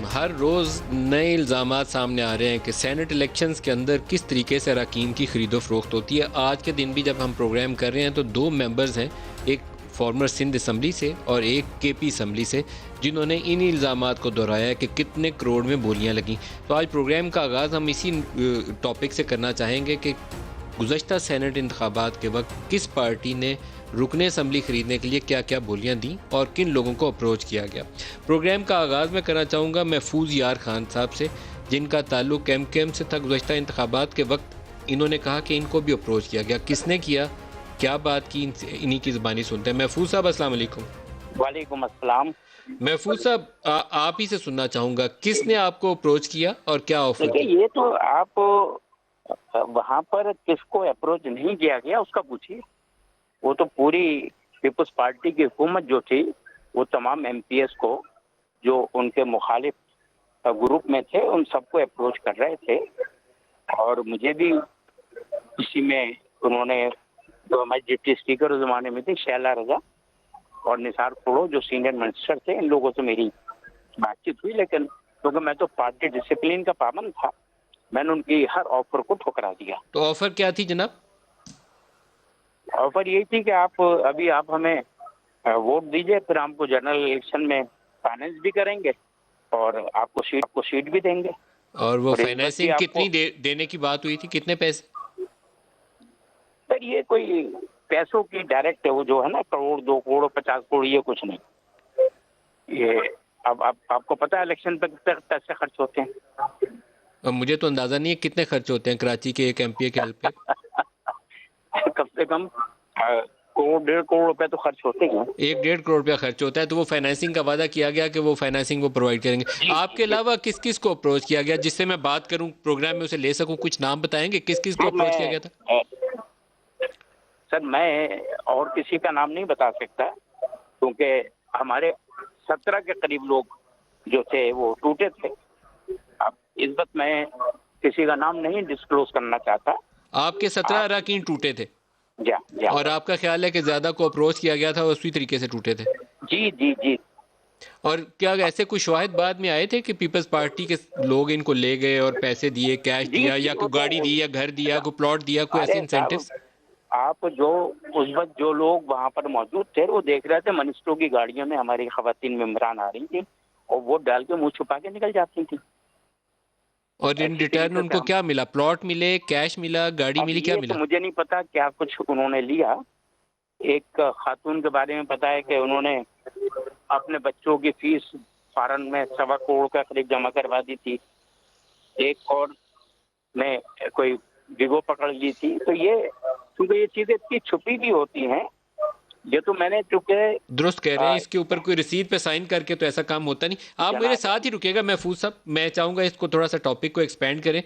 हर रोज़ नए इल्ज़ामात सामने आ रहे हैं कि सेनेट इलेक्शंस के अंदर किस तरीके से अराकीन की ख़रीदो फ़रोख्त होती है। आज के दिन भी जब हम प्रोग्राम कर रहे हैं तो दो मेंबर्स हैं, एक फॉर्मर सिंध असम्बली से और एक केपी असम्बली से, जिन्होंने इन इल्ज़ामात को दोहराया है कि कितने करोड़ में बोलियां लगीं। तो आज प्रोग्राम का आगाज़ हम इसी टॉपिक से करना चाहेंगे कि गुज़श्ता सेनेट इंतखाबात के वक्त किस पार्टी ने रुकने असम्बली ख़रीदने के लिए क्या क्या बोलियां दी और किन लोगों को अप्रोच किया गया। प्रोग्राम का आगाज़ मैं करना चाहूँगा महफूज यार खान साहब से, जिनका ताल्लुक एम से था। गुज़श्ता इंतखाबात के वक्त इन्होंने कहा कि इनको भी अप्रोच किया गया। किसने किया, क्या बात की, इन्हीं की ज़बानी सुनते हैं। महफूज साहब अस्सलाम वालेकुम। वालेकुम अस्सलाम। महफूज साहब, आप ही से सुनना चाहूँगा, किसने आपको अप्रोच किया और क्या ऑफ़र देखिए, दी? ये तो आप वहां पर किसको अप्रोच नहीं किया गया उसका पूछिए। वो तो पूरी पीपल्स पार्टी की हुकूमत जो थी, वो तमाम एमपीएस को जो उनके मुखालिफ ग्रुप में थे उन सबको अप्रोच कर रहे थे। और मुझे भी इसी में उन्होंने, जो हमारे डिप्टी स्पीकर उस जमाने में थे शैला रजा और निसार खोड़ो जो सीनियर मिनिस्टर थे, इन लोगों से मेरी बातचीत हुई। लेकिन क्योंकि मैं तो पार्टी डिसिप्लिन का पाबंद था, मैंने उनकी हर ऑफर को ठुकरा दिया। तो ऑफ़र क्या थी जनाब? ऑफर यही थी कि आप हमें वोट दीजिए, फिर हमको जनरल इलेक्शन में फाइनेंस भी करेंगे और आपको सीट भी देंगे और वो और रिश्वत भी फाइनेंसिंग आपको। कितनी देने की बात हुई थी, कितने पैसे? सर, ये कोई पैसों की डायरेक्ट है, वो जो है ना, करोड़ 2 करोड़ 50 करोड़, ये कुछ नहीं। ये अब आपको पता है इलेक्शन पे कितने पैसे खर्च होते हैं। और मुझे तो अंदाज़ा नहीं है कितने खर्च होते हैं कराची के एक एमपीए के हेल्प पे। कम से कम करोड़ 1.5 करोड़ रुपए तो खर्च होते ही हैं। 1-1.5 करोड़ रुपया खर्च होता है। तो वो फाइनेंसिंग का वादा किया गया कि वो फाइनेंसिंग वो प्रोवाइड करेंगे। जी जी आपके जी। अलावा किस किस को अप्रोच किया गया, जिससे मैं बात करूं प्रोग्राम में उसे ले सकूं? कुछ नाम बताएंगे किस किस को हाँ, अप्रोच किया गया था? मैं और किसी का नाम नहीं बता सकता, क्योंकि हमारे 17 के करीब लोग जो थे वो टूटे थे। अब इस वक्त मैं किसी का नाम नहीं डिस्क्लोज करना चाहता। आपके 17 आप अरकान टूटे थे जा जा और आपका ख्याल है कि ज्यादा को अप्रोच किया गया था और उसी तरीके से टूटे थे। जी जी जी। और क्या ऐसे कुछ शवाहिद बाद में आए थे कि पीपल्स पार्टी के लोग इनको ले गए और पैसे दिए, कैश जी दिया, जी, या वो कोई तो गाड़ी दी, या घर दिया, कोई प्लॉट दिया, कोई ऐसे अरे साहब, इंसेंटिव्स? आप जो उस वक्त जो लोग वहां पर मौजूद थे वो देख रहे थे, मिनिस्टरों की गाड़ियों में हमारी खवातीन मेंबरान आ रही थी और वोट डाल के मुंह छुपा के निकल जाती थी। और इन ऐसी रिटर्न तरीके से उनको हम। क्या मिला? प्लॉट मिले, कैश मिला, गाड़ी अब मिली, क्या ये तो मिला? मुझे नहीं पता क्या कुछ उन्होंने लिया। एक खातून के बारे में पता है कि उन्होंने अपने बच्चों की फीस फॉरन में 1.25 करोड़ का करीब जमा करवा दी थी। एक और ने कोई विगो पकड़ ली थी। तो ये, क्योंकि ये चीजें इतनी छुपी भी होती हैं, ये तो मैंने चूंकि दुरुस्त कह रहे हैं, इसके ऊपर कोई रसीद पे साइन करके तो ऐसा काम होता नहीं। आप मेरे जनाब, साथ ही रुकिएगा महफूज साहब, मैं चाहूंगा इसको थोड़ा सा टॉपिक को एक्सपेंड करें।